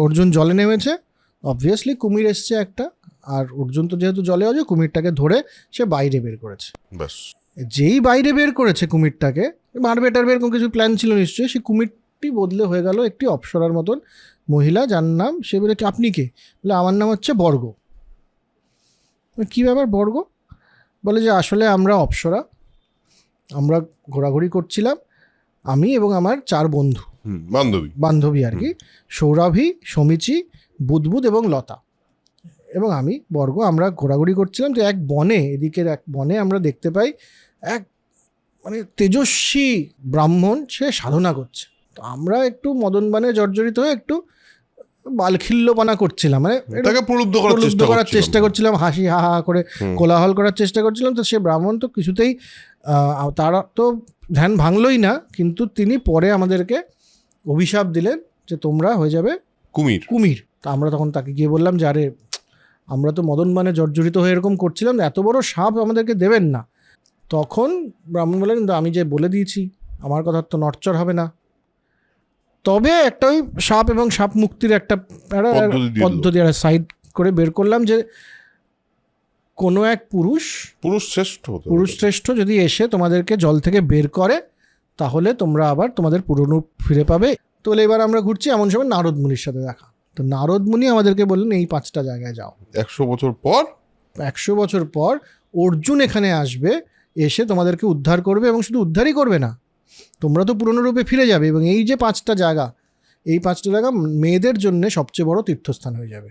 অর্জুন জলে নেমেছে, অবভিয়াসলি কুমির এসছে একটা, আর অর্জুন তো যেহেতু জলে আছে, কুমিরটাকে ধরে সে বাইরে বের করেছে। ব্যাস, যেই বাইরে বের করেছে কুমিরটাকে, মারবে টারবে এরকম কিছু প্ল্যান ছিল নিশ্চয়ই, সেই কুমিরটি বদলে হয়ে গেল একটি অপ্সরার মতন মহিলা, যার নাম, সে বলে কি আপনি কে, বলে আমার নাম হচ্ছে বর্গ। কী ব্যাপার বর্গ? বলে যে আসলে আমরা অপ্সরা, আমরা ঘোরাঘুরি করছিলাম, আমি এবং আমার 4 বন্ধু, বান্ধবী আর কি, সৌরভী, সমীচি, বুদবুদ এবং লতা এবং আমি বর্গ, আমরা ঘোরাঘুরি করছিলাম। তো এক বনে, এদিকের এক বনে আমরা দেখতে পাই এক মানে তেজস্বী ব্রাহ্মণ, সে সাধনা করছে। তো আমরা একটু মদনবানে জর্জরিত হয়ে একটু বালখিল্যপনা করছিলাম, মানে প্রলুব্ধ করার চেষ্টা করছিলাম, হাসি হা হা করে কোলাহল করার চেষ্টা করছিলাম। তো সে ব্রাহ্মণ তো কিছুতেই, তারা তো ধ্যান ভাঙলই না, কিন্তু তিনি পরে আমাদেরকে অভিশাপ দিলেন যে তোমরা হয়ে যাবে কুমির। তা আমরা তখন তাকে গিয়ে বললাম যে আরে আমরা তো মদনবানে জর্জরিত হয়ে এরকম করছিলাম, এত বড় সাপ আমাদেরকে দেবেন না। তখন ব্রাহ্মণ বললেন কিন্তু আমি যে বলে দিয়েছি, আমার কথা তো নড়চড় হবে না, তবে একটা ওই সাপ এবং সাপ মুক্তির একটা পদ্ধতি সাইড করে বের করলাম যে কোনো এক পুরুষ শ্রেষ্ঠ যদি এসে তোমাদেরকে জল থেকে বের করে, তাহলে তোমরা আবার তোমাদের পুরনো ফিরে পাবে। তো এবার আমরা ঘুরছি, এমন সময় নারদ মুনির সাথে দেখা। তো নারদ মুনি আমাদেরকে বললেন এই 5টা জায়গায় যাও। 100 বছর পর অর্জুন এখানে আসবে, এসে তোমাদেরকে উদ্ধার করবে, এবং শুধু উদ্ধারই করবে না, তোমরা তো পুরনো রূপে ফিরে যাবে, এবং এই যে 5টা জায়গা, এই 5টা জায়গা মেয়েদের জন্য সবচেয়ে বড় তীর্থস্থান হয়ে যাবে।